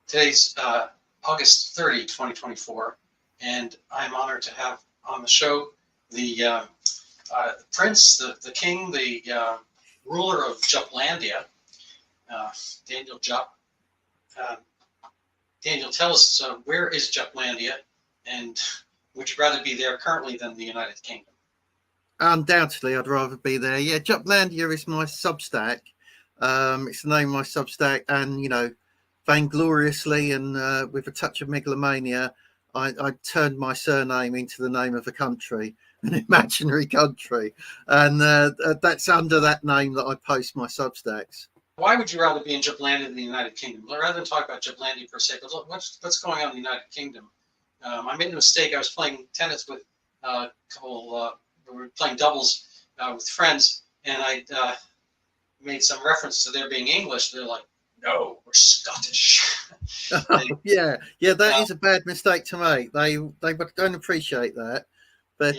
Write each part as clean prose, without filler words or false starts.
Today's August 30, 2024, and I'm honored to have on the show the prince, the king, the ruler of Jupplandia, Daniel Jupp. Daniel, tell us, where is Jupplandia, and would you rather be there currently than the United Kingdom? Undoubtedly, I'd rather be there. Yeah, Jupplandia is my Substack. It's the name of my Substack, and vaingloriously and with a touch of megalomania, I turned my surname into the name of a country, an imaginary country, and that's under that name that I post my Substacks. Why would you rather be in Jupplandia than the United Kingdom? Rather than talk about Jupplandia per se, but look, what's going on in the United Kingdom? I made a mistake. I was playing tennis with a couple. We were playing doubles with friends, and I made some reference to their being English. They're like, "No, we're Scottish." Yeah, that is a bad mistake to make. They don't appreciate that. But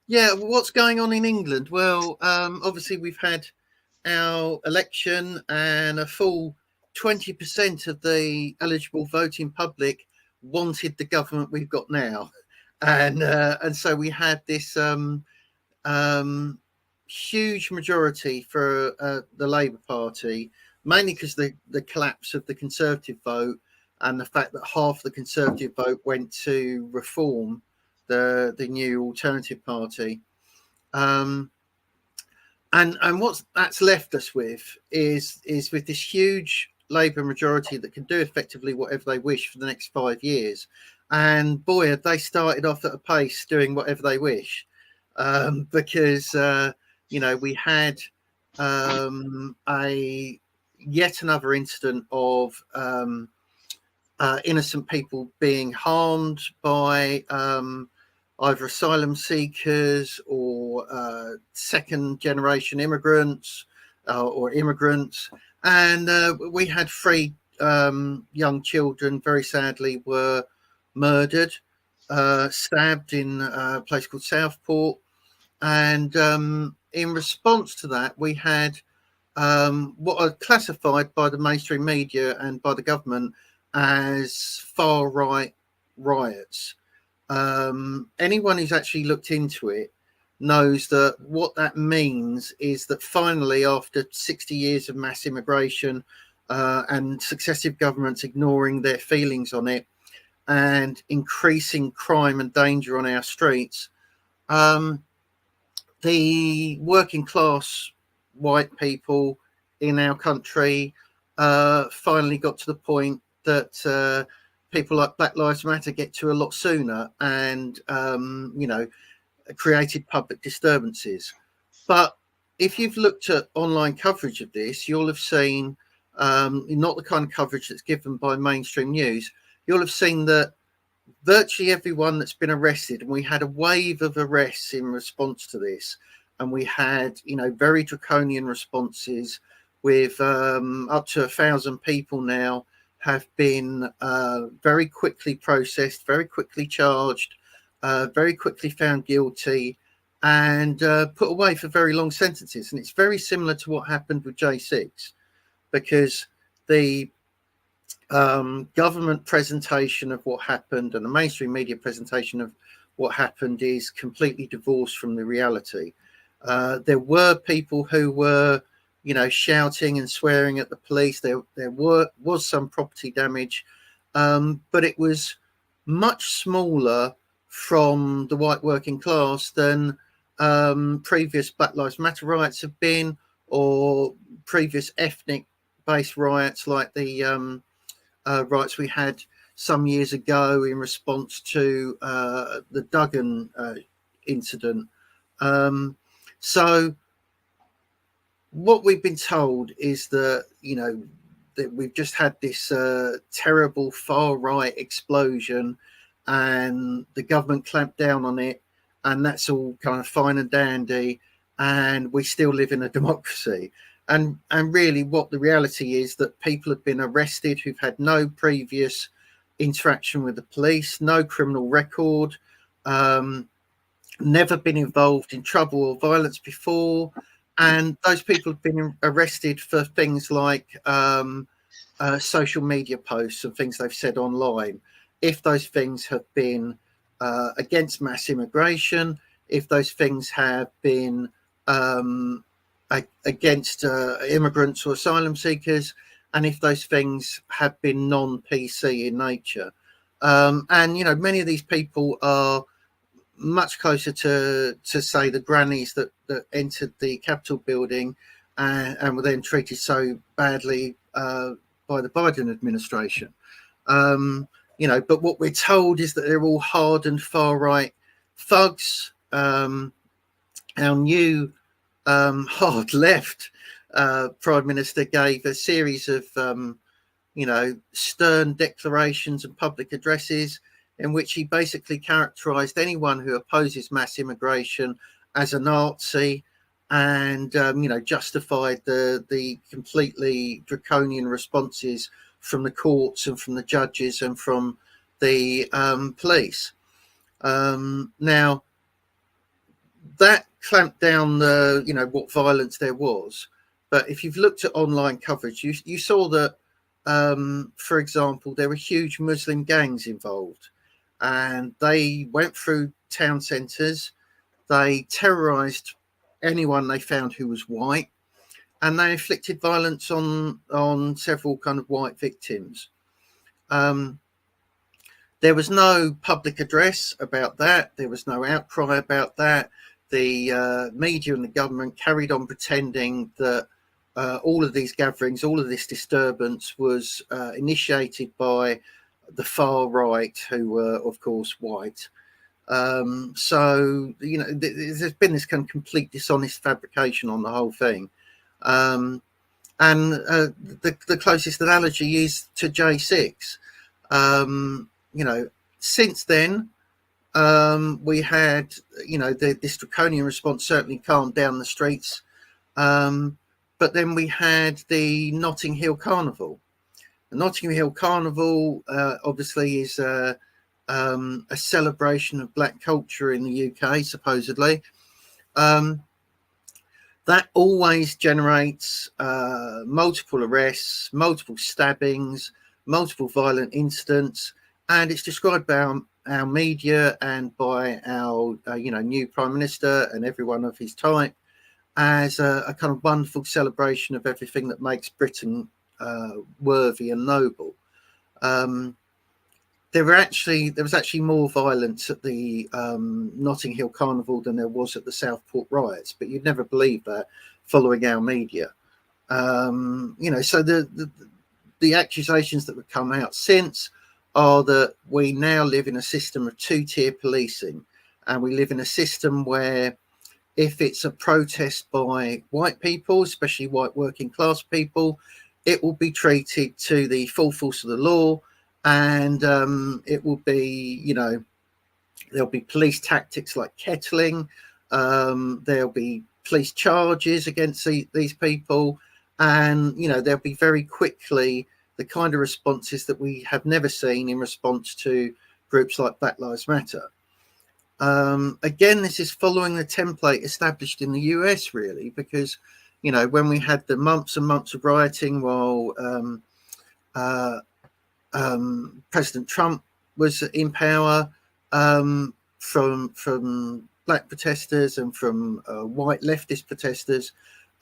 what's going on in England? Well, obviously we've had our election, and a full 20% of the eligible voting public wanted the government we've got now, and so we had this huge majority for the Labour Party, mainly because the collapse of the Conservative vote and the fact that half the Conservative vote went to Reform, the new Alternative Party. And what that's left us with is with this huge Labour majority that can do effectively whatever they wish for the next 5 years. And boy, have they started off at a pace doing whatever they wish, because we had a yet another incident of innocent people being harmed by either asylum seekers or second generation immigrants or immigrants. And we had 3 young children, very sadly, were murdered, stabbed in a place called Southport. And in response to that, we had what are classified by the mainstream media and by the government as far-right riots. Anyone who's actually looked into it knows that what that means is that finally, after 60 years of mass immigration and successive governments ignoring their feelings on it and increasing crime and danger on our streets, the working class white people in our country finally got to the point that people like Black Lives Matter get to a lot sooner, and created public disturbances. But if you've looked at online coverage of this, you'll have seen not the kind of coverage that's given by mainstream news. You'll have seen that virtually everyone that's been arrested, and we had a wave of arrests in response to this, and we had very draconian responses with up to 1,000 people now have been very quickly processed, very quickly charged, very quickly found guilty, and put away for very long sentences. And it's very similar to what happened with J6, because the government presentation of what happened and the mainstream media presentation of what happened is completely divorced from the reality. There were people who were shouting and swearing at the police. There was some property damage, but it was much smaller from the white working class than previous Black Lives Matter riots have been, or previous ethnic-based riots like the riots we had some years ago in response to the Duggan incident. So what we've been told is that that we've just had this terrible far right explosion, and the government clamped down on it, and that's all kind of fine and dandy, and we still live in a democracy. And really what the reality is that people have been arrested who've had no previous interaction with the police, no criminal record, never been involved in trouble or violence before. And those people have been arrested for things like social media posts and things they've said online, if those things have been against mass immigration, if those things have been against immigrants or asylum seekers, and if those things have been non-PC in nature. And, you know, many of these people are much closer to say, the grannies that entered the Capitol building and were then treated so badly by the Biden administration. You know, but what we're told is that they're all hardened far-right thugs. Our new hard left Prime Minister gave a series of, you know, stern declarations and public addresses in which he basically characterized anyone who opposes mass immigration as a Nazi, and, you know, justified the completely draconian responses from the courts and from the judges and from the police. Now, that clamped down the, you know, what violence there was. But if you've looked at online coverage, you saw that, for example, there were huge Muslim gangs involved, and they went through town centres, they terrorised anyone they found who was white, and they inflicted violence on several kind of white victims. There was no public address about that. There was no outcry about that. The media and the government carried on pretending that all of these gatherings, all of this disturbance was initiated by the far right, who were, of course, white. So, you know, there's been this kind of complete dishonest fabrication on the whole thing. And the closest analogy is to J6. You know, since then, we had, you know, this draconian response certainly calmed down the streets. But then we had the Notting Hill Carnival. The Notting Hill Carnival obviously is a celebration of black culture in the UK, supposedly. That always generates multiple arrests, multiple stabbings, multiple violent incidents, and it's described by our media and by our you know, new Prime Minister and everyone of his type as a kind of wonderful celebration of everything that makes Britain worthy and noble. There was actually more violence at the Notting Hill Carnival than there was at the Southport riots, but you'd never believe that following our media. You know, so the accusations that would come out since are that we now live in a system of two-tier policing, and we live in a system where if it's a protest by white people, especially white working class people, it will be treated to the full force of the law, and it will be, you know, there'll be police tactics like kettling, there'll be police charges against these people, and, you know, there'll be very quickly the kind of responses that we have never seen in response to groups like Black Lives Matter. Again, this is following the template established in the US, really, because, you know, when we had the months and months of rioting while President Trump was in power, from black protesters and from white leftist protesters,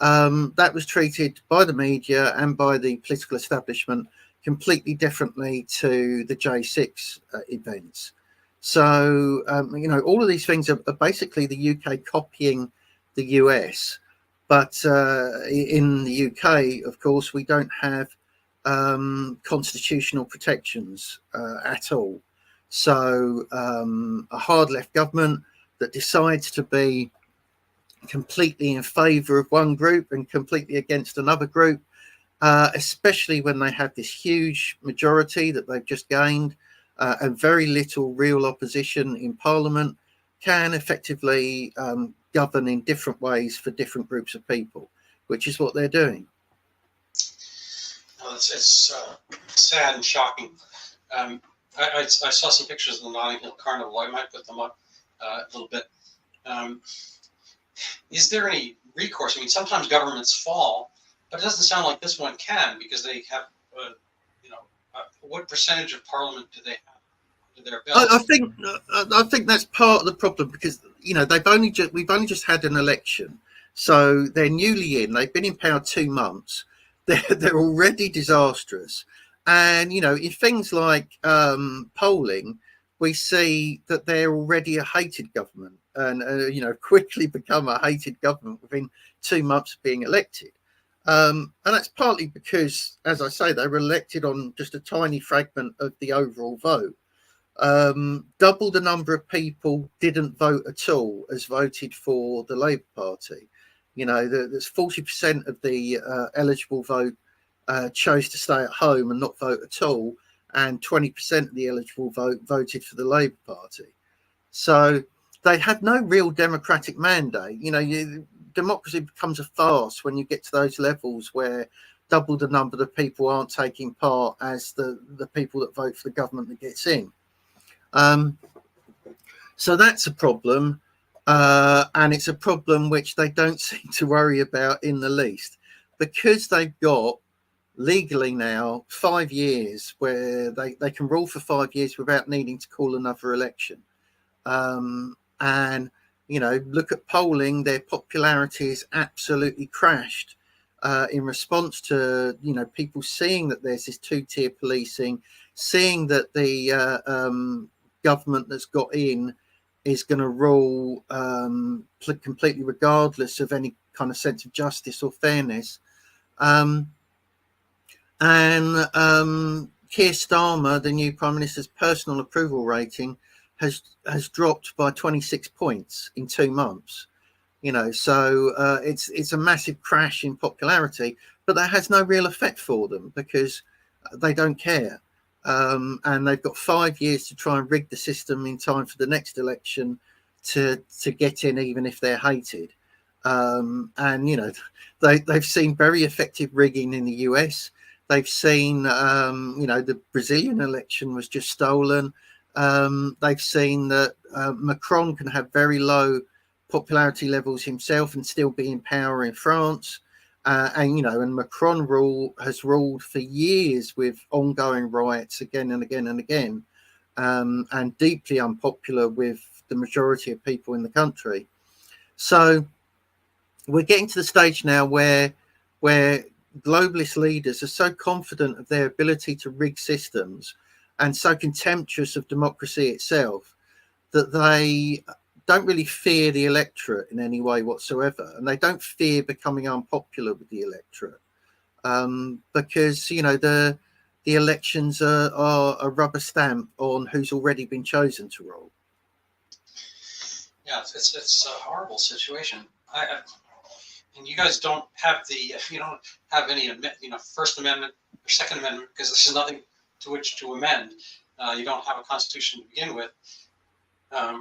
that was treated by the media and by the political establishment completely differently to the J6 events. So, you know, all of these things are basically the UK copying the US. But in the UK, of course, we don't have constitutional protections at all. So a hard left government that decides to be completely in favour of one group and completely against another group, especially when they have this huge majority that they've just gained and very little real opposition in Parliament, can effectively govern in different ways for different groups of people, which is what they're doing. It's sad and shocking. I saw some pictures of the Notting Hill Carnival. I might put them up a little bit. Is there any recourse? I mean, sometimes governments fall, but it doesn't sound like this one can, because they have what percentage of Parliament do they have under their I, belt? I think that's part of the problem, because we've only just had an election, so they're newly in. They've been in power 2 months. They're already disastrous, and in things like polling, we see that they're already a hated government, and quickly become a hated government within 2 months of being elected. And that's partly because, as I say, they were elected on just a tiny fragment of the overall vote. Double the number of people didn't vote at all as voted for the Labour Party. There's 40% of the eligible vote chose to stay at home and not vote at all, and 20% of the eligible vote voted for the Labour Party. So they had no real democratic mandate. Democracy becomes a farce when you get to those levels where double the number of people aren't taking part as the people that vote for the government that gets in. So that's a problem, and it's a problem which they don't seem to worry about in the least, because they've got legally now 5 years where they can rule for 5 years without needing to call another election. And look at polling, their popularity has absolutely crashed in response to people seeing that there's this two-tier policing, seeing that the government that's got in is going to rule completely regardless of any kind of sense of justice or fairness. And Keir Starmer, the new Prime Minister's personal approval rating has dropped by 26 points in 2 months. So it's a massive crash in popularity, but that has no real effect for them because they don't care. And they've got 5 years to try and rig the system in time for the next election to get in, even if they're hated. And they've seen very effective rigging in the US. They've seen the Brazilian election was just stolen. They've seen that Macron can have very low popularity levels himself and still be in power in France. And Macron has ruled for years with ongoing riots again and again and again, and deeply unpopular with the majority of people in the country. So we're getting to the stage now where globalist leaders are so confident of their ability to rig systems and so contemptuous of democracy itself that they don't really fear the electorate in any way whatsoever, and they don't fear becoming unpopular with the electorate, because the elections are a rubber stamp on who's already been chosen to rule. Yeah, it's a horrible situation. And you guys don't have you don't have any First Amendment or Second Amendment, because there's nothing to which to amend. You don't have a constitution to begin with.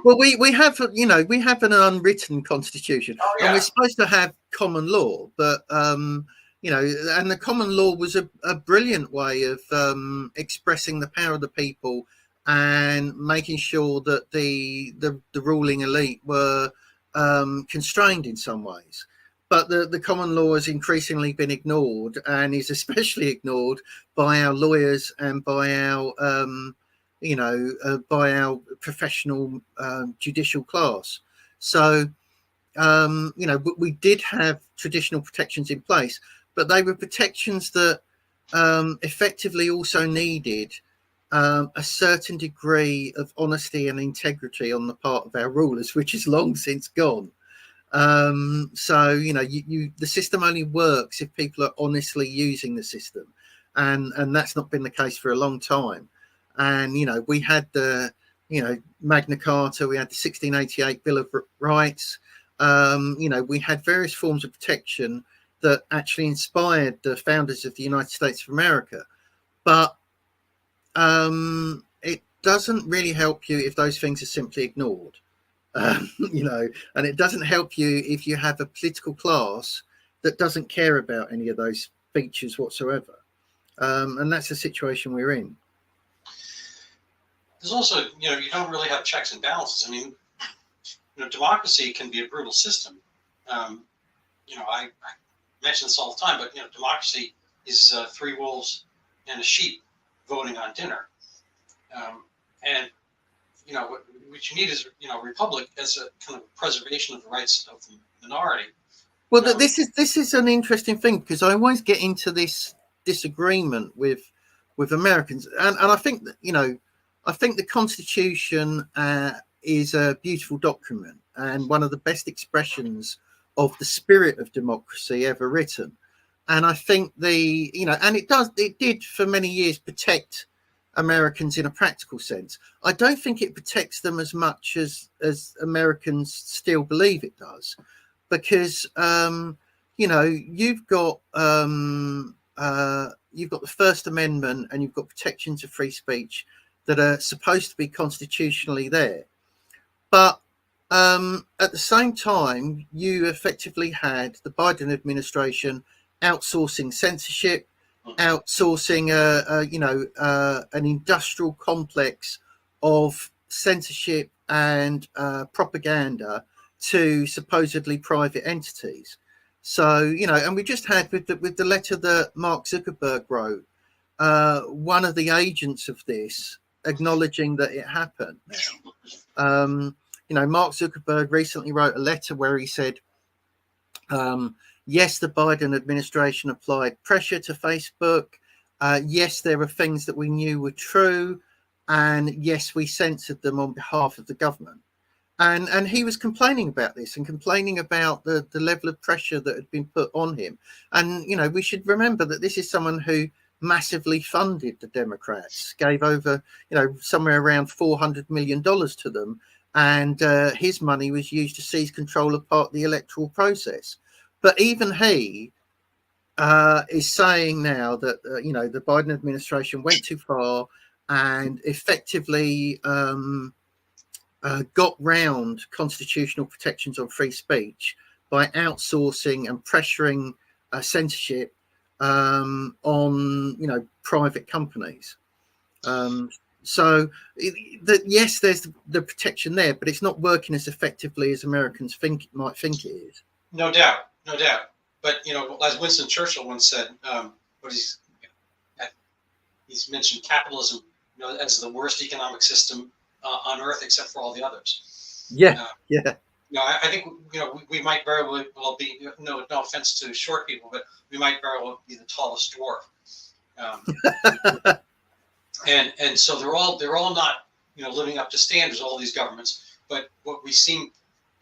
Well, we have an unwritten constitution, and we're supposed to have common law, but and the common law was a brilliant way of expressing the power of the people and making sure that the ruling elite were constrained in some ways. But the common law has increasingly been ignored, and is especially ignored by our lawyers and by our by our professional judicial class. So, we did have traditional protections in place, but they were protections that effectively also needed a certain degree of honesty and integrity on the part of our rulers, which is long since gone. So, the system only works if people are honestly using the system. And that's not been the case for a long time. And, we had the, Magna Carta, we had the 1688 Bill of Rights. We had various forms of protection that actually inspired the founders of the United States of America. But it doesn't really help you if those things are simply ignored. And it doesn't help you if you have a political class that doesn't care about any of those features whatsoever. And that's the situation we're in. There's also, you don't really have checks and balances. I mean, democracy can be a brutal system. I mention this all the time, but democracy is three wolves and a sheep voting on dinner. And what you need is a republic as a kind of preservation of the rights of the minority. Well, this is an interesting thing, because I always get into this disagreement with Americans, and I think that I think the Constitution is a beautiful document and one of the best expressions of the spirit of democracy ever written. And I think and it did for many years protect Americans in a practical sense. I don't think it protects them as much as Americans still believe it does, because you've got the First Amendment and you've got protections of free speech that are supposed to be constitutionally there. But at the same time, you effectively had the Biden administration outsourcing censorship, outsourcing an industrial complex of censorship and propaganda to supposedly private entities. So and we just had with the letter that Mark Zuckerberg wrote, one of the agents of this acknowledging that it happened now. Mark Zuckerberg recently wrote a letter where he said, yes, the Biden administration applied pressure to Facebook. Yes, there are things that we knew were true. And yes, we censored them on behalf of the government. And he was complaining about this and complaining about the level of pressure that had been put on him. And, we should remember that this is someone who massively funded the Democrats, gave over, somewhere around $400 million to them. And his money was used to seize control of part of the electoral process. But even he is saying now that, the Biden administration went too far and effectively got round constitutional protections on free speech by outsourcing and pressuring censorship on private companies. Yes, there's the protection there, but it's not working as effectively as Americans might think it is. No doubt. But as Winston Churchill once said, he's mentioned capitalism as the worst economic system on earth, except for all the others. Yeah. I think we might very well be, no offense to short people, but we might very well be the tallest dwarf. And so they're all not living up to standards, all these governments. But what we seem,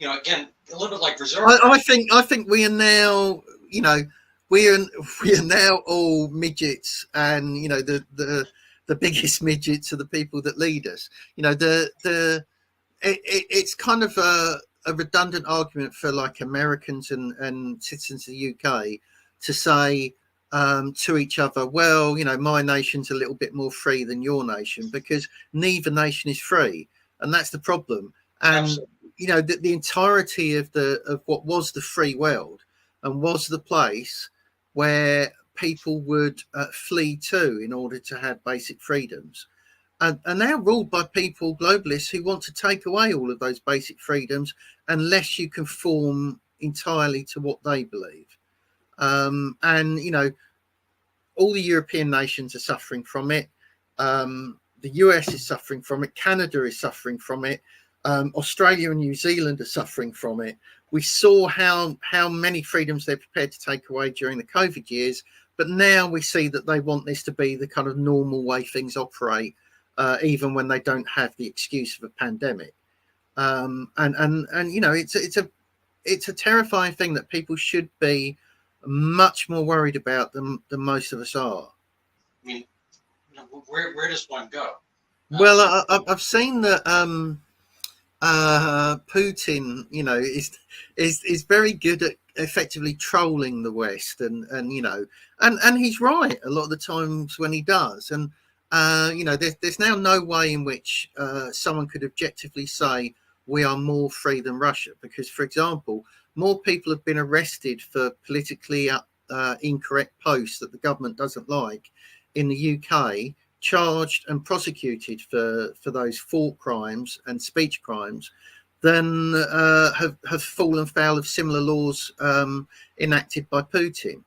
again, a little bit like reserve. I think we are now we are now all midgets, and the biggest midgets are the people that lead us. It's kind of a redundant argument for like Americans and citizens of the UK to say to each other, well, my nation's a little bit more free than your nation, because neither nation is free, and that's the problem. And the entirety of what was the free world and was the place where people would flee to in order to have basic freedoms, and are now ruled by people, globalists, who want to take away all of those basic freedoms unless you conform entirely to what they believe. And all the European nations are suffering from it. The US is suffering from it. Canada is suffering from it. Australia and New Zealand are suffering from it. We saw how many freedoms they're prepared to take away during the COVID years, but now we see that they want this to be the kind of normal way things operate, even when they don't have the excuse of a pandemic. It's a terrifying thing that people should be much more worried about than most of us are. I mean, where does one go? Well, I've seen that Putin, is very good at effectively trolling the West, and he's right a lot of the times when he does. And there's now no way in which someone could objectively say we are more free than Russia, because, for example, more people have been arrested for politically incorrect posts that the government doesn't like in the UK, charged and prosecuted for those thought crimes and speech crimes, than have fallen foul of similar laws enacted by Putin.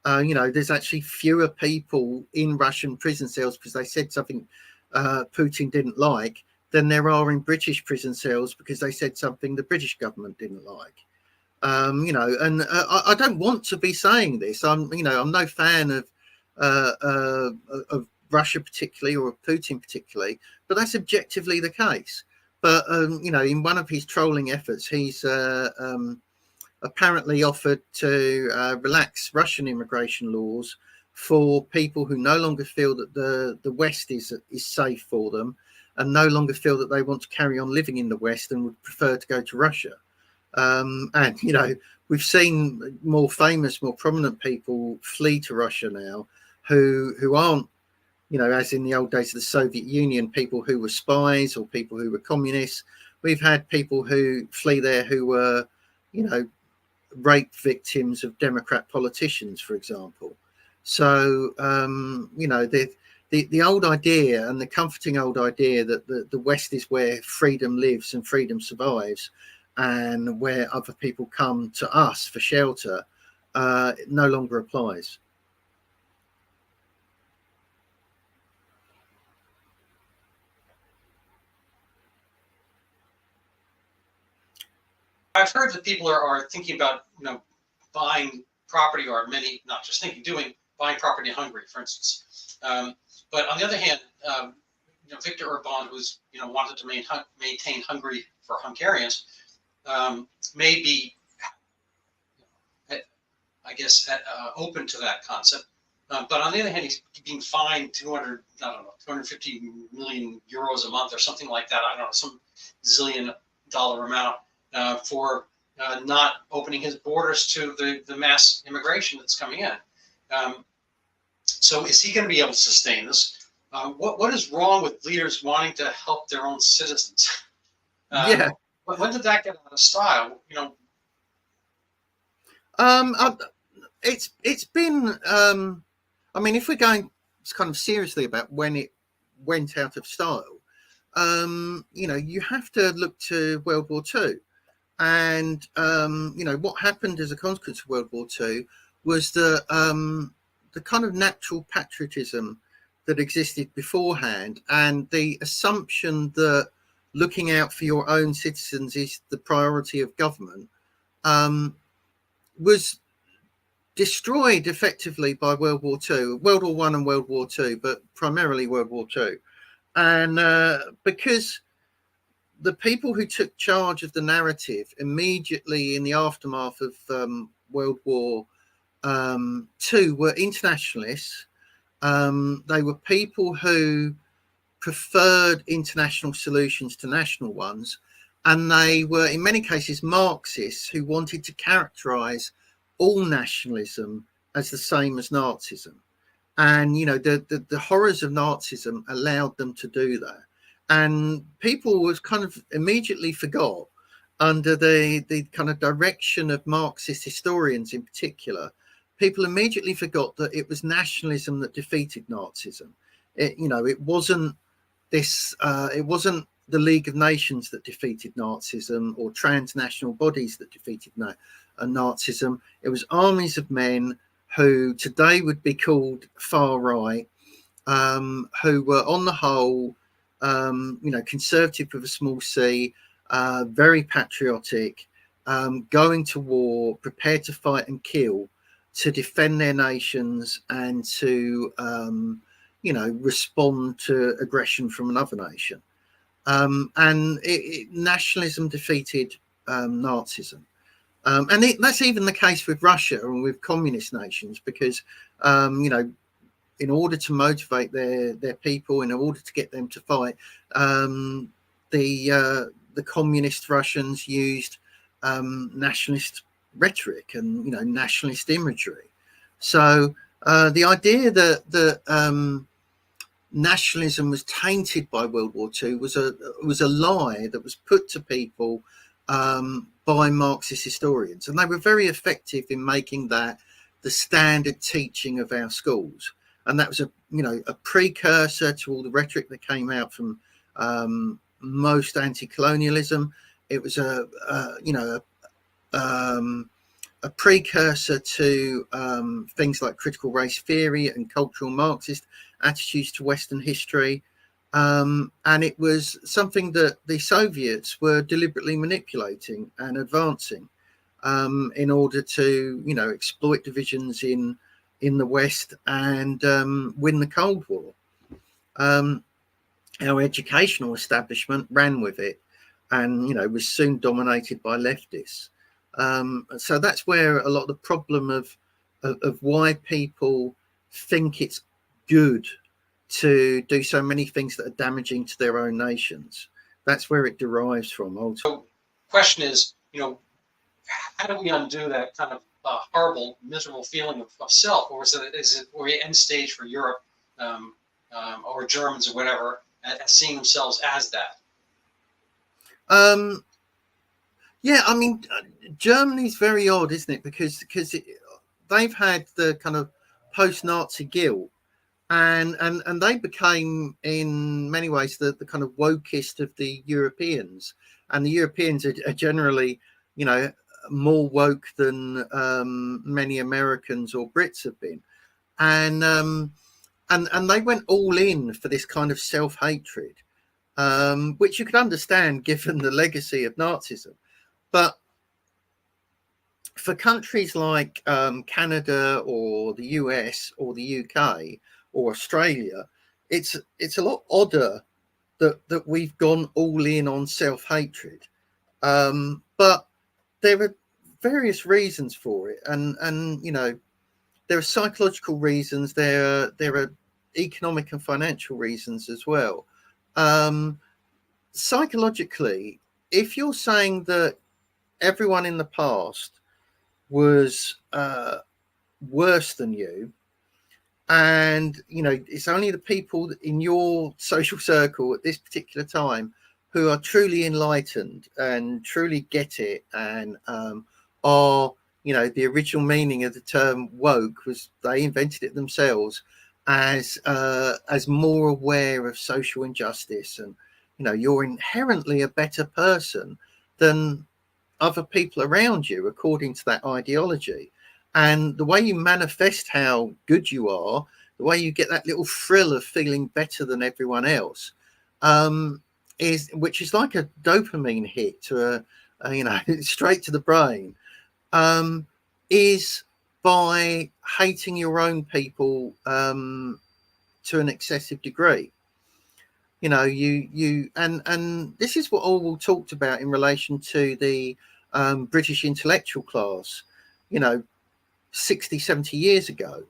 There's actually fewer people in Russian prison cells because they said something Putin didn't like than there are in British prison cells because they said something the British government didn't like. I don't want to be saying this. I'm no fan of Russia particularly or of Putin particularly, but that's objectively the case. But in one of his trolling efforts, he's apparently offered to relax Russian immigration laws for people who no longer feel that the West is safe for them and no longer feel that they want to carry on living in the West and would prefer to go to Russia. We've seen more famous, more prominent people flee to Russia now who aren't, as in the old days of the Soviet Union, people who were spies or people who were communists. We've had people who flee there who were, rape victims of Democrat politicians, for example. So, the old idea and the comforting old idea that the West is where freedom lives and freedom survives and where other people come to us for shelter no longer applies. I've heard that people are thinking about buying property, or many not just thinking, buying property in Hungary, for instance. But on the other hand, Viktor Orban, who's wanted to maintain Hungary for Hungarians, may be, I guess, open to that concept. But on the other hand, he's being fined 250 million euros a month or something like that. I don't know, some zillion dollar amount for not opening his borders to the mass immigration that's coming in. So is he going to be able to sustain this? What is wrong with leaders wanting to help their own citizens? Yeah. When did that get out of style? It's been. If we're going kind of seriously about when it went out of style, you have to look to World War II, and what happened as a consequence of World War II was the kind of natural patriotism that existed beforehand, and the assumption that looking out for your own citizens is the priority of government, was destroyed effectively by World War II, World War I and World War II, but primarily World War II. And because the people who took charge of the narrative immediately in the aftermath of World War II were internationalists. They were people who preferred international solutions to national ones, and they were in many cases Marxists who wanted to characterize all nationalism as the same as Nazism. And the horrors of Nazism allowed them to do that, and people was kind of immediately forgot, under the kind of direction of Marxist historians in particular. People immediately forgot that it was nationalism that defeated Nazism. It wasn't it wasn't the League of Nations that defeated Nazism or transnational bodies that defeated Nazism. It was armies of men who today would be called far right, who were on the whole, conservative with a small c, very patriotic, going to war, prepared to fight and kill, to defend their nations and to, respond to aggression from another nation. Nationalism defeated Nazism. That's even the case with Russia and with communist nations, because, in order to motivate their people, in order to get them to fight, the communist Russians used nationalist rhetoric and nationalist imagery. So the idea that nationalism was tainted by World War II was a lie that was put to people by Marxist historians, and they were very effective in making that the standard teaching of our schools. And that was a precursor to all the rhetoric that came out from most anti-colonialism. It was a a precursor to things like critical race theory and cultural Marxist attitudes to Western history. And it was something that the Soviets were deliberately manipulating and advancing in order to, exploit divisions in the West and win the Cold War. Our educational establishment ran with it and, was soon dominated by leftists. So that's where a lot of the problem of why people think it's good to do so many things that are damaging to their own nations. That's where it derives from. So, question is, how do we undo that kind of horrible, miserable feeling of self, or is it end stage for Europe or Germans or whatever, at seeing themselves as that? Yeah, I mean, Germany's very odd, isn't it? Because they've had the kind of post-Nazi guilt, and they became, in many ways, the kind of wokest of the Europeans. And the Europeans are generally, more woke than many Americans or Brits have been. And they went all in for this kind of self-hatred, which you could understand given the legacy of Nazism. But for countries like Canada or the US or the UK or Australia, it's a lot odder that we've gone all in on self-hatred. But there are various reasons for it, and there are psychological reasons, there are economic and financial reasons as well. Psychologically, if you're saying that everyone in the past was worse than you, and it's only the people in your social circle at this particular time who are truly enlightened and truly get it, and are the original meaning of the term woke was they invented it themselves as more aware of social injustice, and you're inherently a better person than other people around you according to that ideology. And the way you manifest how good you are, the way you get that little thrill of feeling better than everyone else, which is like a dopamine hit to straight to the brain, is by hating your own people to an excessive degree. And this is what Orwell talked about in relation to the British intellectual class, 60, 70 years ago.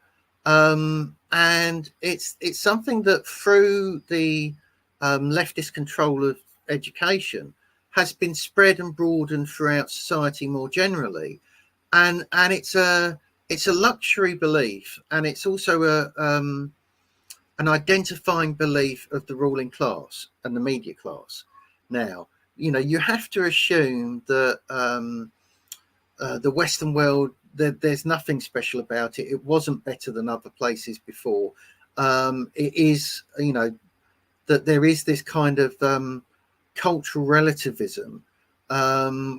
And it's something that through the leftist control of education has been spread and broadened throughout society more generally. And it's a luxury belief, and it's also an identifying belief of the ruling class and the media class. Now, you have to assume that the Western world, there's nothing special about it. It wasn't better than other places before. It is, that there is this kind of cultural relativism,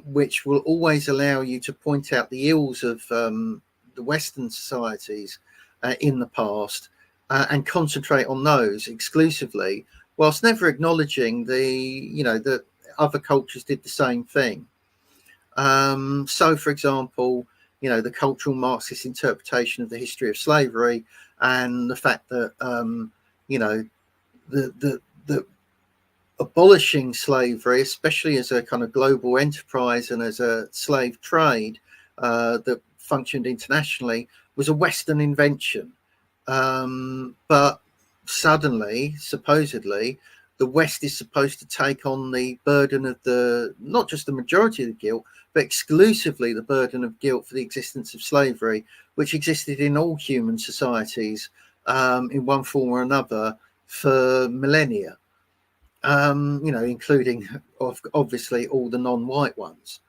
which will always allow you to point out the ills of the Western societies in the past, and concentrate on those exclusively, whilst never acknowledging that other cultures did the same thing. So, for example, the cultural Marxist interpretation of the history of slavery, and the fact that the abolishing slavery, especially as a kind of global enterprise and as a slave trade that functioned internationally, was a Western invention. But suddenly, supposedly, the West is supposed to take on the burden of not just the majority of the guilt, but exclusively the burden of guilt for the existence of slavery, which existed in all human societies in one form or another for millennia, including obviously all the non-white ones.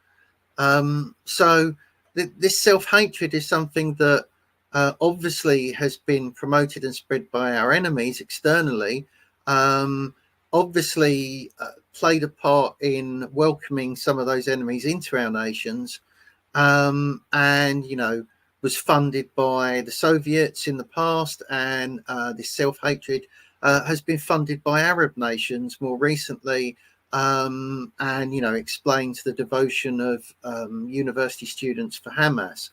So this self-hatred is something that obviously has been promoted and spread by our enemies externally, obviously played a part in welcoming some of those enemies into our nations, and was funded by the Soviets in the past, and this self-hatred has been funded by Arab nations more recently, and explains the devotion of university students for Hamas.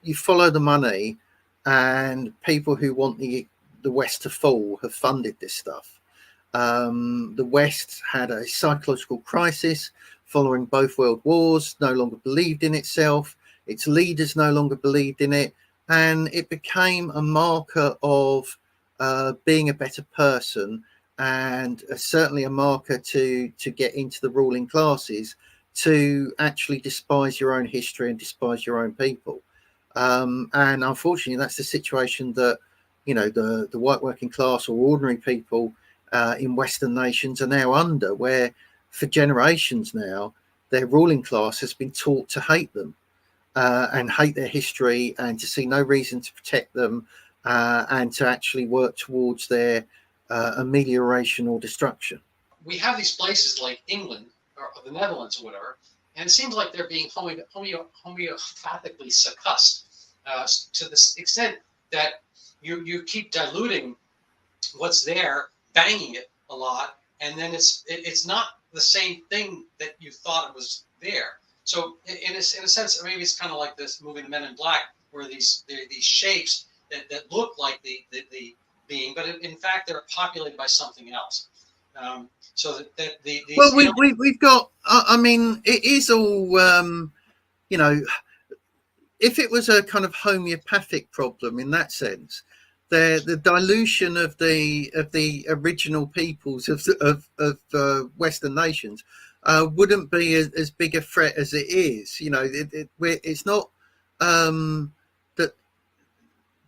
You follow the money, and people who want the West to fall have funded this stuff. The West had a psychological crisis following both world wars, no longer believed in itself, its leaders no longer believed in it, and it became a marker of being a better person, and certainly a marker to get into the ruling classes, to actually despise your own history and despise your own people. And unfortunately, that's the situation that the white working class or ordinary people in Western nations are now under, where for generations now their ruling class has been taught to hate them and hate their history, and to see no reason to protect them, and to actually work towards their amelioration or destruction. We have these places like England or the Netherlands or whatever, and it seems like they're being homeopathically succussed to the extent that you keep diluting what's there, banging it a lot, and then it's not the same thing that you thought it was there. So in a sense, maybe it's kind of like this movie The Men in Black, where these shapes that look like the being, but in fact they're populated by something else. So that these, well, we've got. I mean, it is all. If it was a kind of homeopathic problem in that sense, the dilution of the original peoples of Western nations wouldn't be as big a threat as it is. It's not that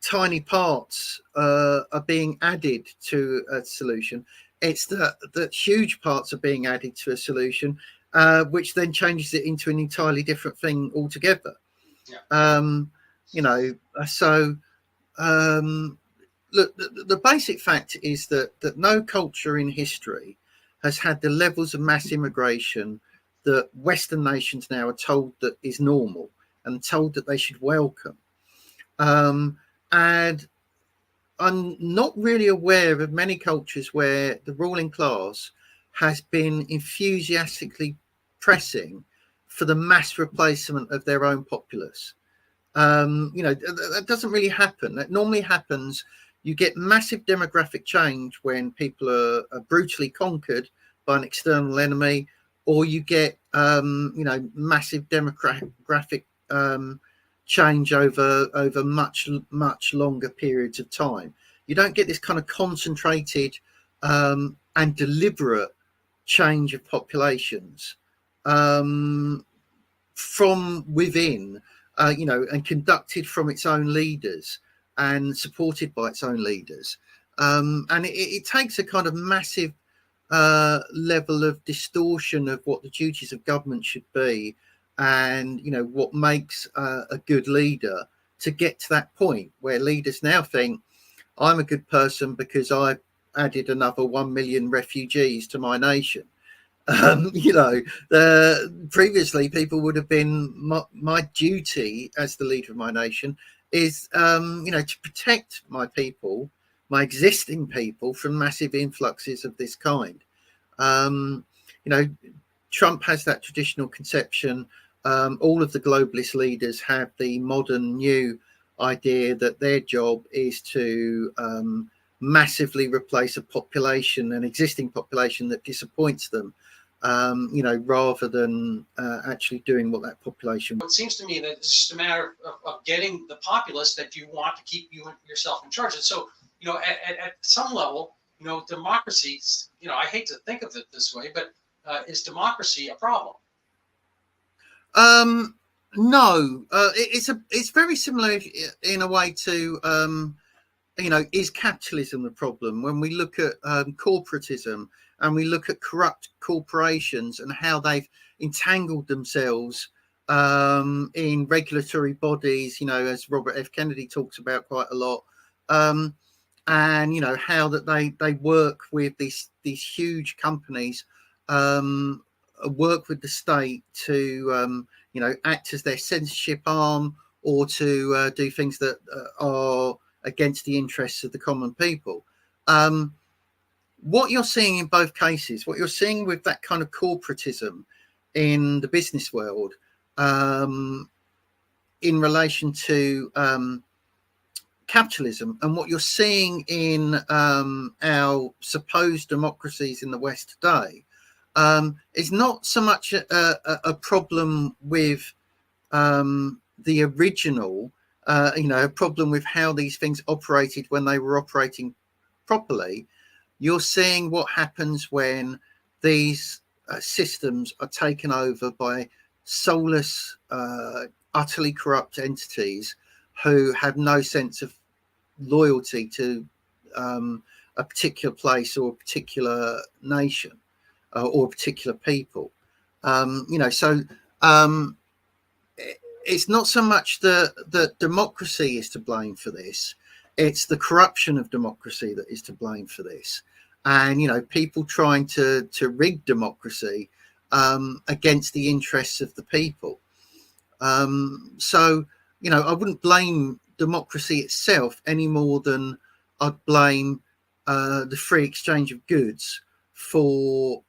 tiny parts are being added to a solution. It's that huge parts are being added to a solution, which then changes it into an entirely different thing altogether. Yeah. So look, the basic fact is that no culture in history has had the levels of mass immigration that Western nations now are told that is normal and told that they should welcome. And I'm not really aware of many cultures where the ruling class has been enthusiastically pressing for the mass replacement of their own populace. That doesn't really happen. That normally happens. You get massive demographic change when people are brutally conquered by an external enemy, or you get massive demographic change over much longer periods of time. You don't get this kind of concentrated and deliberate change of populations from within, and conducted from its own leaders and supported by its own leaders. And it takes a kind of massive level of distortion of what the duties of government should be, and what makes a good leader, to get to that point where leaders now think, I'm a good person because I added another 1 million refugees to my nation. Previously people would have been, my duty as the leader of my nation is to protect my people, my existing people, from massive influxes of this kind. Trump has that traditional conception. All of the globalist leaders have the modern new idea that their job is to massively replace a population, an existing population that disappoints them, rather than actually doing what that population. It seems to me that it's just a matter of getting the populace that you want to keep yourself in charge. And so, at some level, democracy, I hate to think of it this way, but is democracy a problem? No, it's very similar in a way to, is capitalism the problem? When we look at corporatism, and we look at corrupt corporations and how they've entangled themselves in regulatory bodies, as Robert F. Kennedy talks about quite a lot, and how that they work with these huge companies work with the state to act as their censorship arm, or to do things that are against the interests of the common people. What you're seeing in both cases, what you're seeing with that kind of corporatism in the business world, in relation to capitalism, and what you're seeing in our supposed democracies in the West today, is not so much a problem with the original, a problem with how these things operated when they were operating properly. You're seeing what happens when these systems are taken over by soulless, utterly corrupt entities who have no sense of loyalty to a particular place or a particular nation or a particular people. It's not so much that democracy is to blame for this. It's the corruption of democracy that is to blame for this. And, people trying to rig democracy against the interests of the people. I wouldn't blame democracy itself any more than I'd blame the free exchange of goods for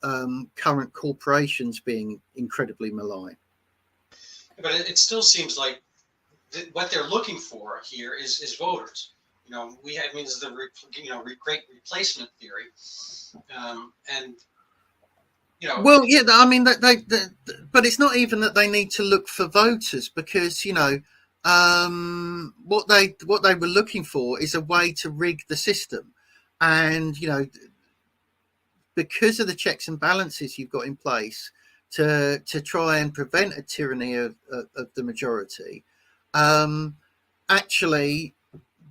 current corporations being incredibly malign. But it still seems like what they're looking for here is voters. This is the great replacement theory, Well, yeah, I mean but it's not even that they need to look for voters, because what they were looking for is a way to rig the system, and because of the checks and balances you've got in place to try and prevent a tyranny of the majority. Actually,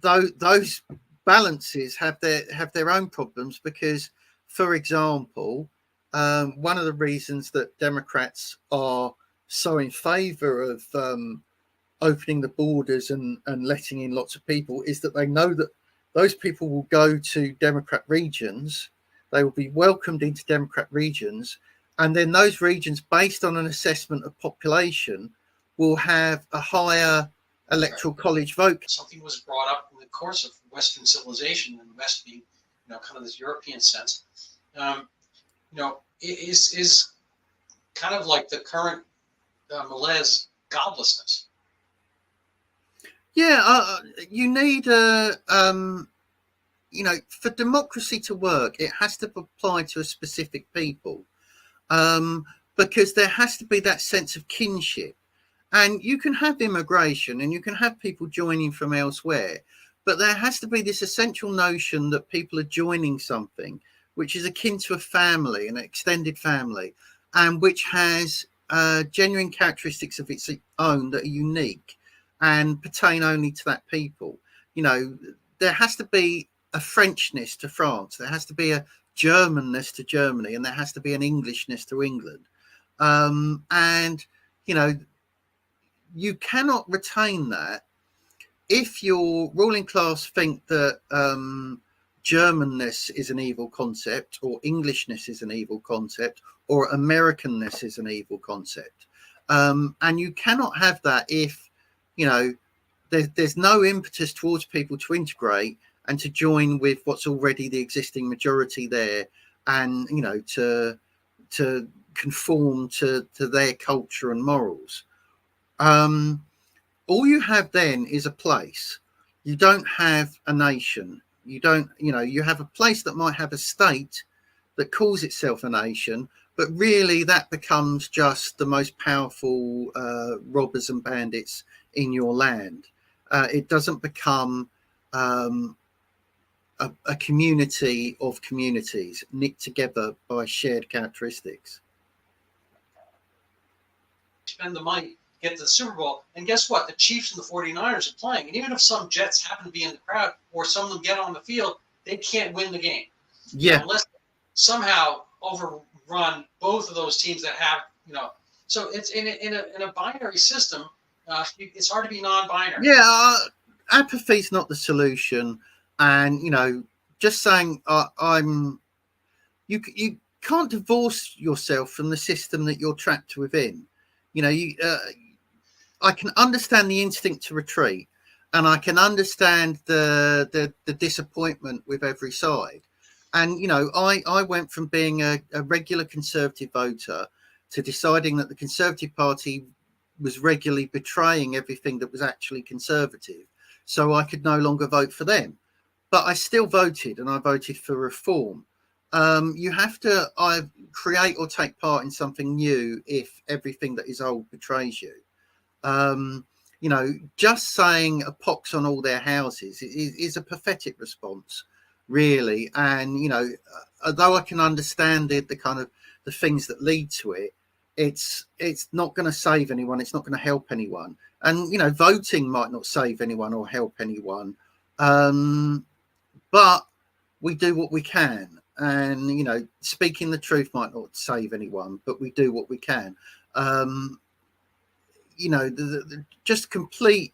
those balances have their own problems, because, for example, one of the reasons that Democrats are so in favour of opening the borders and letting in lots of people is that they know that those people will go to Democrat regions, they will be welcomed into Democrat regions, and then those regions, based on an assessment of population, will have a higher electoral college vote. Something was brought up in the course of Western civilization, and the West being, kind of this European sense, is kind of like the current malaise, godlessness. Yeah, you need for democracy to work, it has to apply to a specific people, because there has to be that sense of kinship. And you can have immigration and you can have people joining from elsewhere, but there has to be this essential notion that people are joining something which is akin to a family, an extended family, and which has genuine characteristics of its own that are unique and pertain only to that people. There has to be a Frenchness to France, there has to be a Germanness to Germany, and there has to be an Englishness to England. You cannot retain that if your ruling class think that Germanness is an evil concept, or Englishness is an evil concept, or Americanness is an evil concept. And you cannot have that if, there's no impetus towards people to integrate and to join with what's already the existing majority there, and, to conform to their culture and morals. All you have then is a place. You don't have a nation. You don't, you have a place that might have a state that calls itself a nation, but really that becomes just the most powerful robbers and bandits in your land. It doesn't become a community of communities knit together by shared characteristics. Spend the money, get to the Super Bowl, and guess what? The Chiefs and the 49ers are playing, and even if some Jets happen to be in the crowd or some of them get on the field, they can't win the game. Yeah. Unless somehow overrun both of those teams that have, so it's in a binary system. It's hard to be non-binary. Yeah, apathy is not the solution, and just saying can't divorce yourself from the system that you're trapped within. You know, I can understand the instinct to retreat, and I can understand the disappointment with every side. And, you know, I went from being a regular Conservative voter to deciding that the Conservative Party was regularly betraying everything that was actually Conservative. So I could no longer vote for them. But I still voted, and I voted for reform. You have to either create or take part in something new if everything that is old betrays you. You know, just saying a pox on all their houses is a pathetic response, really. And, you know, although I can understand the kind of the things that lead to it, it's not going to save anyone. It's not going to help anyone. And, you know, voting might not save anyone or help anyone. But we do what we can. And, you know, speaking the truth might not save anyone, but we do what we can. You know, just complete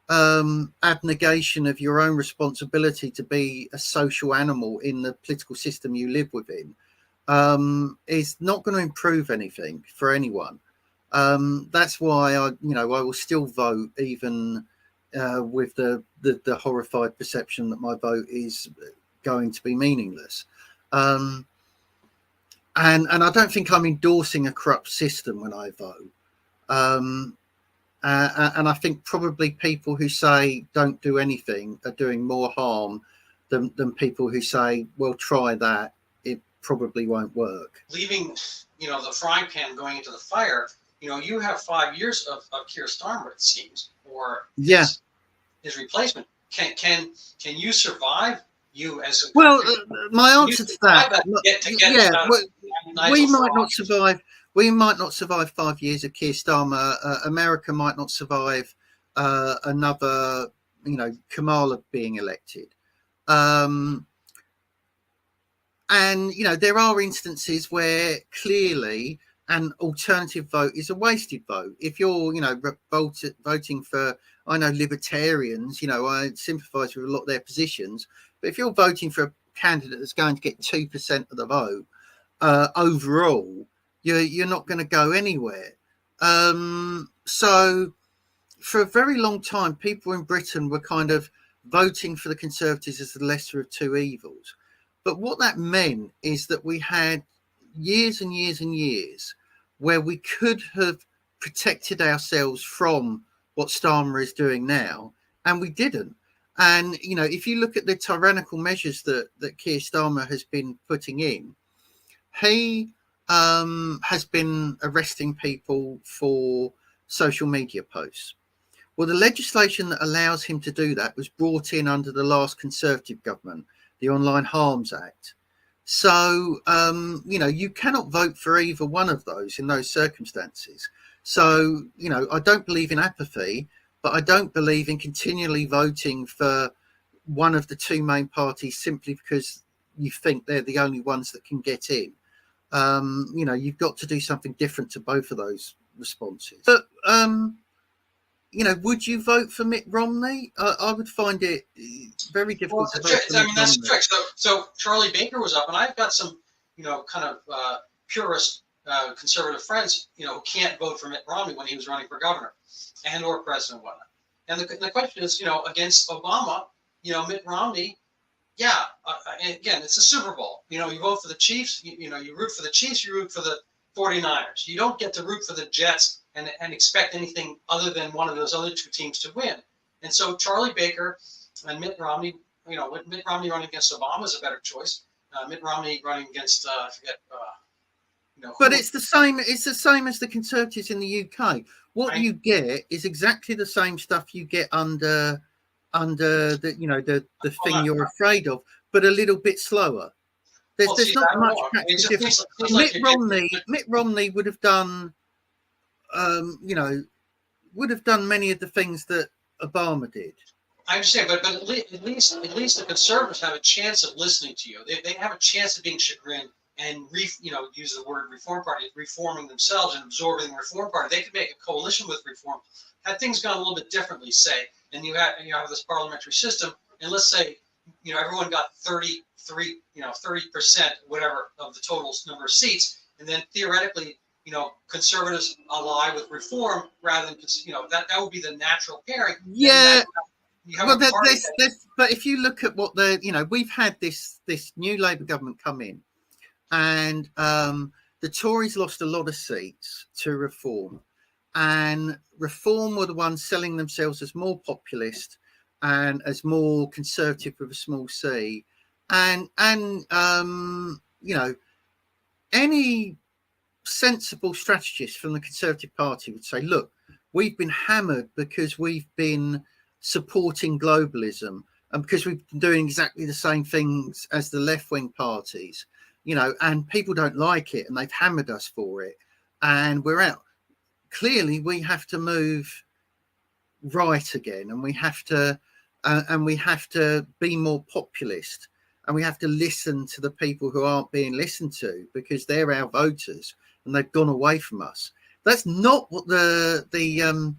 abnegation of your own responsibility to be a social animal in the political system you live within is not going to improve anything for anyone. That's why I will still vote, even with the horrified perception that my vote is going to be meaningless. And I don't think I'm endorsing a corrupt system when I vote. And I think probably people who say don't do anything are doing more harm than people who say, well, try that. It probably won't work. Leaving, you know, the frying pan going into the fire, you know, you have 5 years of Keir Starmer, it seems, or his replacement. Can you survive? You as a my answer to that, we might not survive. We might not survive 5 years of Keir Starmer. America might not survive another, you know, Kamala being elected. And, you know, there are instances where clearly an alternative vote is a wasted vote. If you're, you know, voting for, I know libertarians, you know, I sympathise with a lot of their positions. But if you're voting for a candidate that's going to get 2% of the vote overall, you're not going to go anywhere. So for a very long time, people in Britain were kind of voting for the Conservatives as the lesser of two evils. But what that meant is that we had years and years and years where we could have protected ourselves from what Starmer is doing now, and we didn't. And, you know, if you look at the tyrannical measures that Keir Starmer has been putting in, he has been arresting people for social media posts. Well, the legislation that allows him to do that was brought in under the last Conservative government, the Online Harms Act. So, you know, you cannot vote for either one of those in those circumstances. So, you know, I don't believe in apathy, but I don't believe in continually voting for one of the two main parties simply because you think they're the only ones that can get in. You know, you've got to do something different to both of those responses. But, you know, would you vote for Mitt Romney? I would find it very difficult to vote for Mitt Romney. That's the trick. So Charlie Baker was up, and I've got some, you know, kind of purist conservative friends, you know, who can't vote for Mitt Romney when he was running for governor and or president and whatnot. And the question is, you know, against Obama, you know, Mitt Romney, yeah, again, it's a Super Bowl. You know, you vote for the Chiefs, you know, you root for the Chiefs, you root for the 49ers. You don't get to root for the Jets and expect anything other than one of those other two teams to win. And so Charlie Baker and Mitt Romney, you know, Mitt Romney running against Obama is a better choice. Mitt Romney running against, I forget, you know. But it's the same. It's the same as the Conservatives in the UK. What you get is exactly the same stuff you get under the, you know, the thing you're afraid of, but a little bit slower. There's not much practical difference. Mitt Romney would have done, you know, would have done many of the things that Obama did. I understand, but at least the Conservatives have a chance of listening to you. They have a chance of being chagrined and you know, use the word Reform Party, reforming themselves and absorbing the Reform Party. They could make a coalition with Reform. Had things gone a little bit differently, say, and you have this parliamentary system, and let's say everyone got 33, 30%, whatever, of the total number of seats, and then theoretically, conservatives ally with reform rather than, that would be the natural pairing. Yeah. There's, but if you look at what we've had this new Labour government come in, and the Tories lost a lot of seats to Reform, and Reform were the ones selling themselves as more populist and as more conservative with a small c, and any sensible strategist from the Conservative Party would say, look, we've been hammered because we've been supporting globalism and because we've been doing exactly the same things as the left-wing parties, and people don't like it and they've hammered us for it and we're out. Clearly we have to move right again, and we have to be more populist, and we have to listen to the people who aren't being listened to because they're our voters and they've gone away from us. That's not what the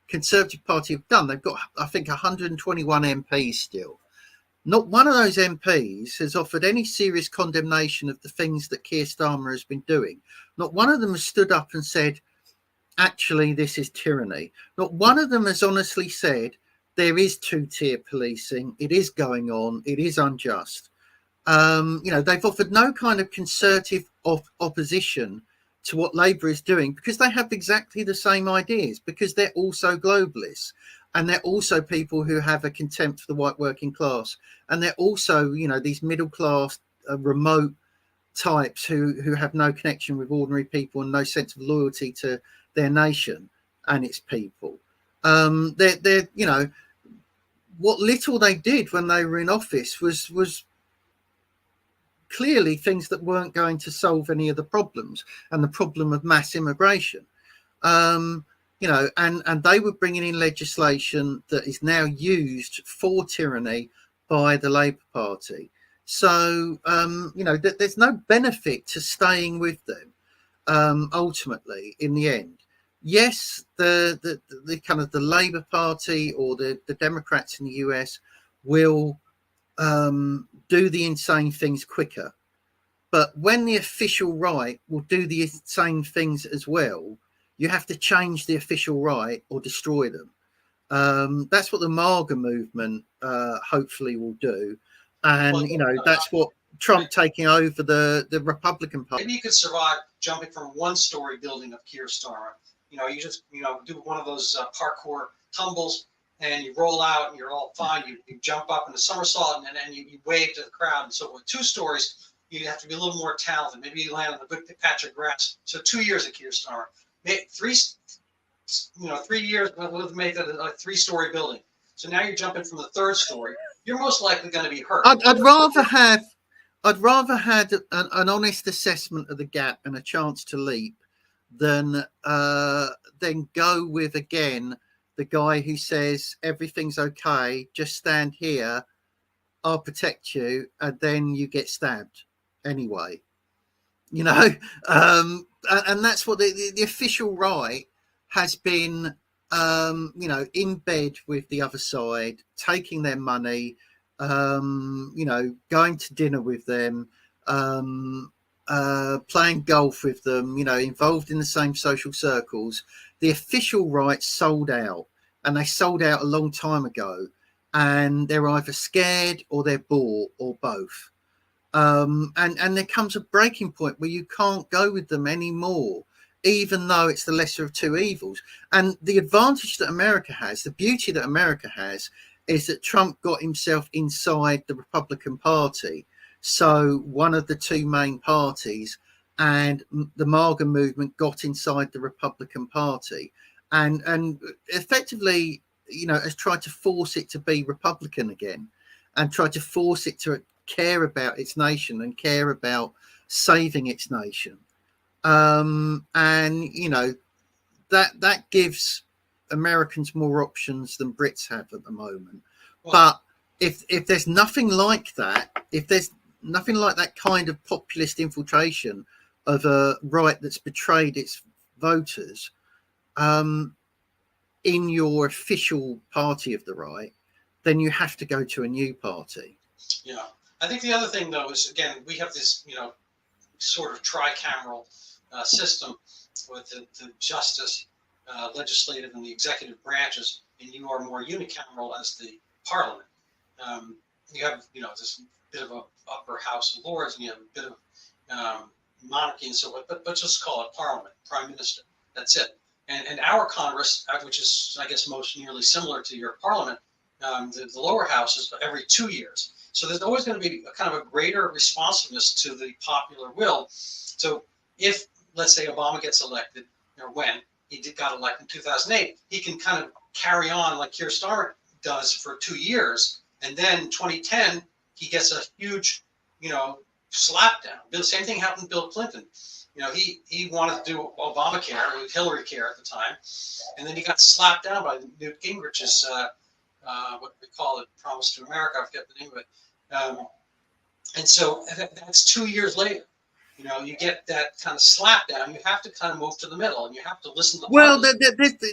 Conservative Party have done. They've got, I think, 121 MPs still. Not one of those MPs has offered any serious condemnation of the things that Keir Starmer has been doing. Not one of them has stood up and said, actually, this is tyranny. Not one of them has honestly said, there is two-tier policing. It is going on. It is unjust. They've offered no kind of concerted opposition to what Labour is doing because they have exactly the same ideas, because they're also globalists, and they're also people who have a contempt for the white working class, and they're also, these middle class, remote types who have no connection with ordinary people and no sense of loyalty to their nation and its people. They're what little they did when they were in office was clearly things that weren't going to solve any of the problems, and the problem of mass immigration. And they were bringing in legislation that is now used for tyranny by the Labour Party. So, there's no benefit to staying with them, ultimately, in the end. Yes, the kind of the Labour Party or the Democrats in the US will do the insane things quicker. But when the official right will do the insane things as well, you have to change the official right or destroy them. That's what the MAGA movement hopefully will do. And, that's what Trump taking over the Republican Party. Maybe you could survive jumping from one-story building of Keir Starmer. You just, do one of those parkour tumbles and you roll out and you're all fine. You jump up in a somersault and then you wave to the crowd. And so with 2 stories, you have to be a little more talented. Maybe you land on a good patch of grass. So 2 years at Keir Starmer. 3 years would make it a 3-story building. So now you're jumping from the 3rd story. You're most likely going to be hurt. I'd rather have an honest assessment of the gap and a chance to leap than go with, again, the guy who says everything's okay, just stand here, I'll protect you, and then you get stabbed anyway. And that's what the official right has been, in bed with the other side, taking their money, going to dinner with them, playing golf with them, involved in the same social circles. The official right sold out, and they sold out a long time ago, and they're either scared or they're bought or both. And there comes a breaking point where you can't go with them anymore, even though it's the lesser of 2 evils. And the advantage that America has, the beauty that America has, is that Trump got himself inside the Republican Party. So one of the 2 main parties, and the MAGA movement got inside the Republican Party, and effectively, has tried to force it to be Republican again, and tried to force it to care about its nation and care about saving its nation. That gives Americans more options than Brits have at the moment. Well, but if there's nothing like that, if there's nothing like that kind of populist infiltration of a right that's betrayed its voters in your official party of the right, then you have to go to a new party. Yeah. I think the other thing, though, is, again, we have this, sort of tricameral system with the justice, legislative, and the executive branches, and you are more unicameral as the parliament. You have, this bit of a upper house of lords, and you have a bit of monarchy and so forth, but just call it parliament, prime minister. That's it. And our Congress, which is, I guess, most nearly similar to your parliament, the lower house is every 2 years. So there's always going to be a kind of a greater responsiveness to the popular will. So if, let's say, Obama gets elected, or when he got elected in 2008, he can kind of carry on like Keir Starmer does for 2 years, and then 2010 he gets a huge, slap down. The same thing happened to Bill Clinton. He wanted to do Obamacare, with Hillary Care at the time, and then he got slapped down by Newt Gingrich's what we call it, Promise to America. I forget the name of it. And so that's 2 years later. You get that kind of slap down. You have to kind of move to the middle, and you have to listen to the Well,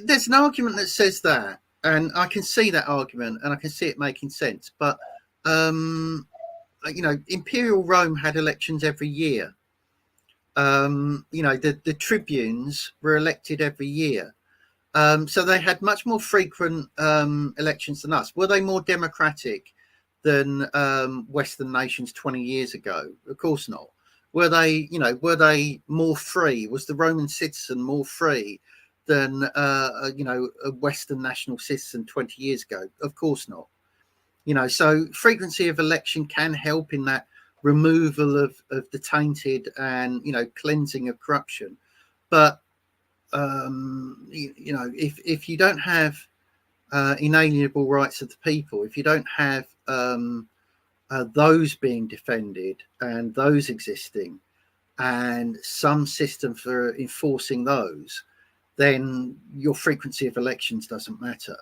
there's an argument that says that, and I can see that argument, and I can see it making sense. But Imperial Rome had elections every year. The tribunes were elected every year. So they had much more frequent elections than us. Were they more democratic than Western nations 20 years ago? Of course not. Were they more free? Was the Roman citizen more free than a Western national citizen 20 years ago? Of course not. So frequency of election can help in that removal of the tainted and cleansing of corruption. But if you don't have inalienable rights of the people, if you don't have those being defended and those existing, and some system for enforcing those, then your frequency of elections doesn't matter.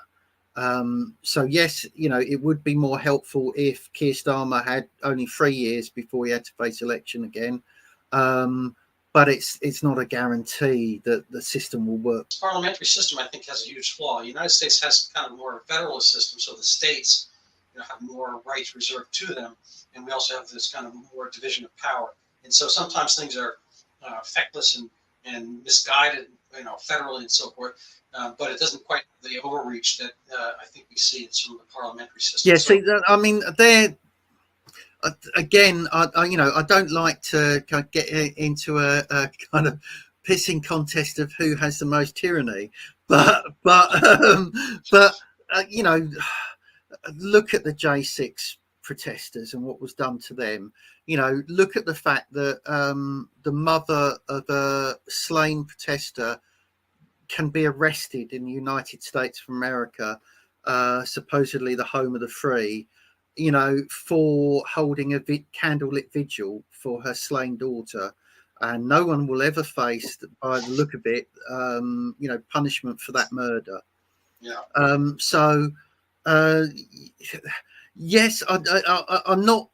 So yes, it would be more helpful if Keir Starmer had only 3 years before he had to face election again. But it's not a guarantee that the system will work. The parliamentary system, I think, has a huge flaw. The United States has kind of more federalist system, so the states have more rights reserved to them, and we also have this kind of more division of power. And so sometimes things are feckless and misguided, federally and so forth. But it doesn't quite have the overreach that I think we see in some of the parliamentary systems. Yeah, see, I mean, they're again, I don't like to kind of get into a kind of pissing contest of who has the most tyranny, but look at the J6 protesters and what was done to them. Look at the fact that the mother of a slain protester can be arrested in the United States of America, supposedly the home of the free, for holding a candlelit vigil for her slain daughter, and no one will ever face, by the look of it, punishment for that murder. Yeah. Yes, I'm not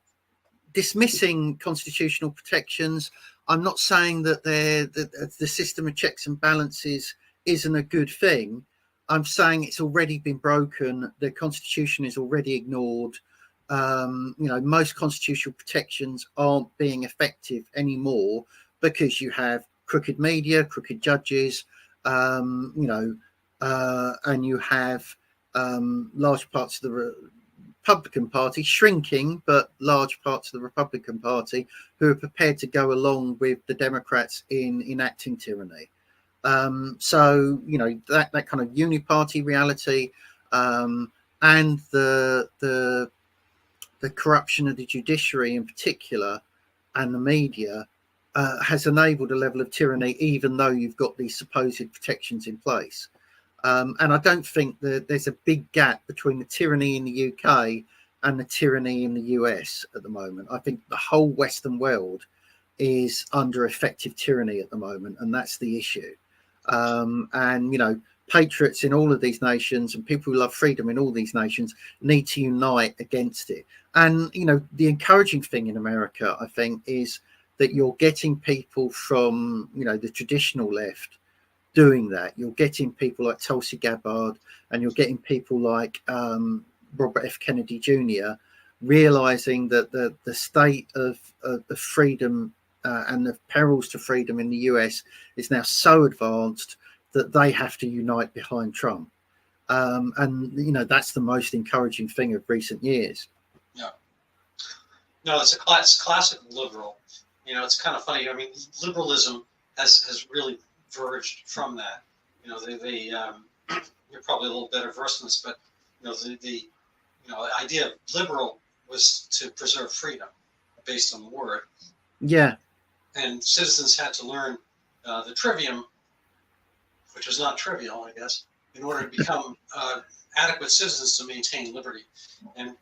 dismissing constitutional protections. I'm not saying that the system of checks and balances isn't a good thing. I'm saying it's already been broken. The Constitution is already ignored. Most constitutional protections aren't being effective anymore because you have crooked media, crooked judges, and you have large parts of the Republican Party shrinking, but large parts of the Republican Party who are prepared to go along with the Democrats in enacting tyranny. That kind of uniparty reality, and the corruption of the judiciary in particular, and the media, has enabled a level of tyranny, even though you've got these supposed protections in place. And I don't think that there's a big gap between the tyranny in the UK and the tyranny in the US at the moment. I think the whole Western world is under effective tyranny at the moment, and that's the issue. Patriots in all of these nations and people who love freedom in all these nations need to unite against it. And, the encouraging thing in America, I think, is that you're getting people from, the traditional left doing that. You're getting people like Tulsi Gabbard, and you're getting people like Robert F. Kennedy Jr., realizing that the state of freedom and the perils to freedom in the US is now so advanced that they have to unite behind Trump. And, you know, that's the most encouraging thing of recent years. Yeah. No, it's a classic liberal. You know, it's kind of funny. I mean, liberalism has really verged from that. You know, you're probably a little better versed in this, but, you know, the idea of liberal was to preserve freedom based on the word. Yeah. And citizens had to learn the trivium, which was not trivial, I guess, in order to become adequate citizens to maintain liberty. And,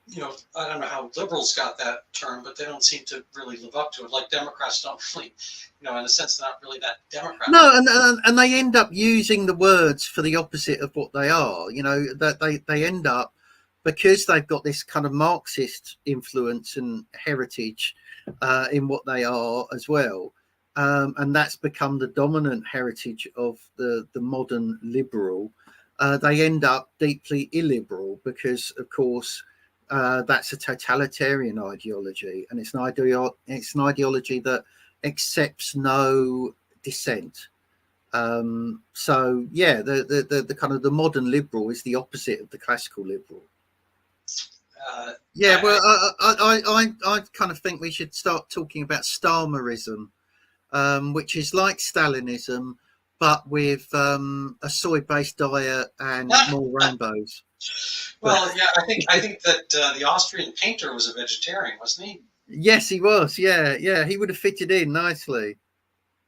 you know, I don't know how liberals got that term, but they don't seem to really live up to it. Like Democrats don't really, you know, in a sense, not really that Democrat. No, and they end up using the words for the opposite of what they are. You know, that they end up, because they've got this kind of Marxist influence and heritage in what they are as well. And that's become the dominant heritage of the modern liberal. They end up deeply illiberal because, of course, that's a totalitarian ideology, and it's an ideology that accepts no dissent. So yeah, the kind of the modern liberal is the opposite of the classical liberal. Yeah, well, I kind of think we should start talking about Stalmerism, which is like Stalinism, but with a soy-based diet and more rainbows. Well, yeah, I think that the Austrian painter was a vegetarian, wasn't he? Yes, he was. Yeah, he would have fitted in nicely.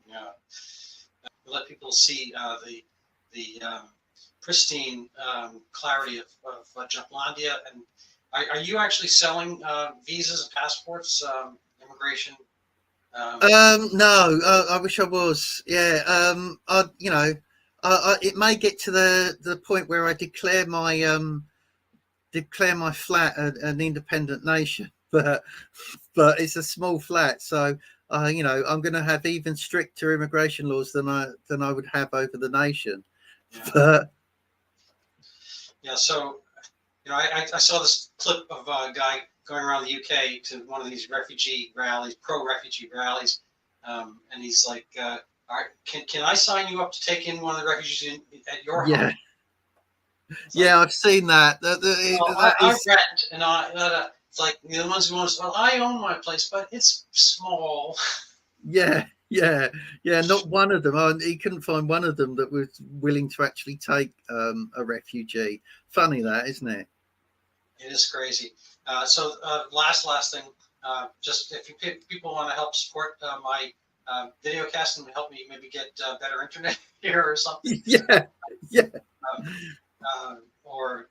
Yeah, let people see the pristine clarity of Jutlandia. And are you actually selling visas and passports, immigration? No, I wish I was. Yeah, it may get to the point where I declare my flat an independent nation, but it's a small flat, so I'm going to have even stricter immigration laws than I would have over the nation. Yeah. But yeah, so I saw this clip of a guy going around the UK to one of these refugee rallies, pro-refugee rallies, and he's like, all right, can I sign you up to take in one of the refugees at your home? Yeah, I've seen that. I rent, and it's like the ones who want to. Well, I own my place, but it's small. Yeah. Not one of them. He couldn't find one of them that was willing to actually take a refugee. Funny that, isn't it? It is crazy. So last thing, just if people want to help support my video cast and help me maybe get better internet here or something. Yeah. Or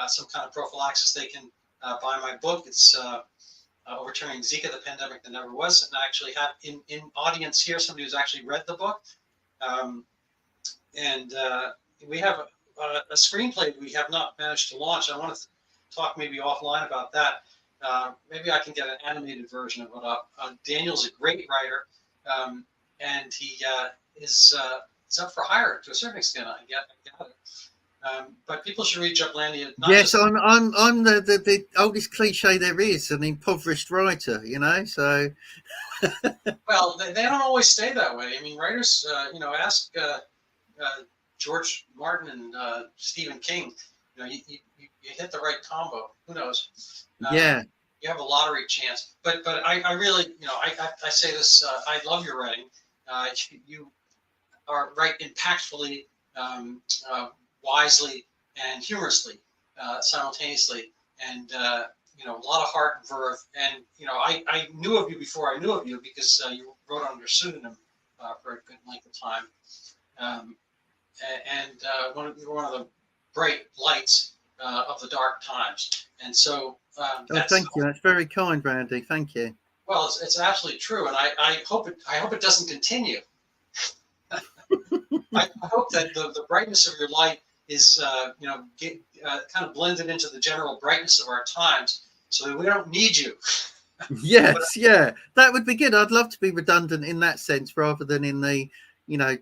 some kind of prophylaxis, they can buy my book. It's Overturning Zika, the Pandemic That Never Was. And I actually have in audience here somebody who's actually read the book. And we have a screenplay we have not managed to launch. I want to talk maybe offline about that. Maybe I can get an animated version of it. Daniel's a great writer, and he is up for hire to a certain extent. I get it. But people should read Jutlandia. Yes, I'm the oldest cliche there is, an impoverished writer, So well, they don't always stay that way. I mean, writers, ask George Martin and Stephen King. You hit the right combo. Who knows? Yeah. You have a lottery chance. But I really, I say this. I love your writing. You write impactfully. Wisely and humorously, simultaneously, and a lot of heart and verve. And I knew of you before I knew of you because you wrote under pseudonym for a good length of time, and you were one of the bright lights of the dark times. And so, thank you. That's very kind, Randy. Thank you. Well, it's absolutely true, and I hope it doesn't continue. I hope that the brightness of your light is kind of blended into the general brightness of our times, so that we don't need you. Yes, yeah, that would be good. I'd love to be redundant in that sense, rather than in the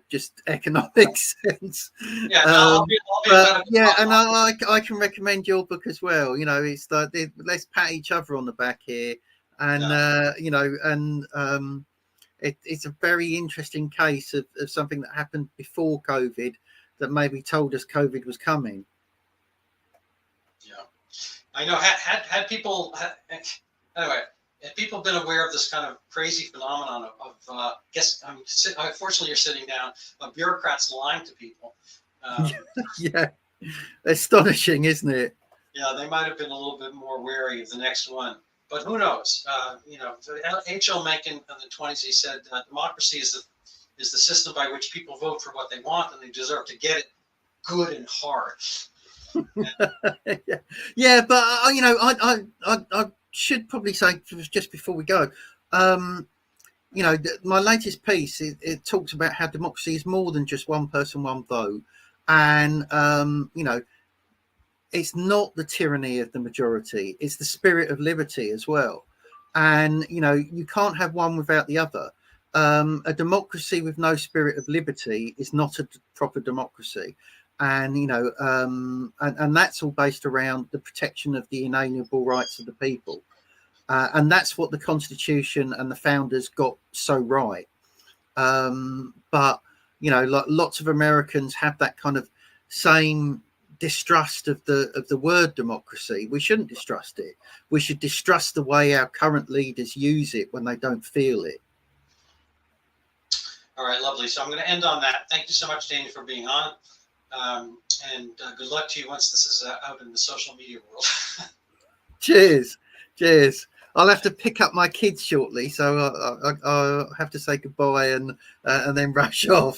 just economic sense. Yeah, I'll be but yeah, and I can recommend your book as well. It's like let's pat each other on the back here, and it's a very interesting case of something that happened before COVID that maybe told us COVID was coming. Yeah, I know. Had people anyway? Have people been aware of this kind of crazy phenomenon of unfortunately you're sitting down, of bureaucrats lying to people? Yeah, astonishing, isn't it? Yeah, they might have been a little bit more wary of the next one, but who knows? H.L. Mencken in the 20s, he said, democracy is the system by which people vote for what they want, and they deserve to get it good and hard. Yeah, but I should probably say just before we go, my latest piece, it talks about how democracy is more than just one person, one vote, and it's not the tyranny of the majority; it's the spirit of liberty as well. And you can't have one without the other. A democracy with no spirit of liberty is not a proper democracy. And and that's all based around the protection of the inalienable rights of the people, and that's what the Constitution and the founders got so right. But like lots of Americans have that kind of same distrust of the word democracy. We shouldn't distrust it. We should distrust the way our current leaders use it when they don't feel it. All right, lovely. So I'm going to end on that. Thank you so much, Daniel, for being on. And good luck to you once this is out in the social media world. Cheers. I'll have to pick up my kids shortly, so I'll have to say goodbye and then rush off.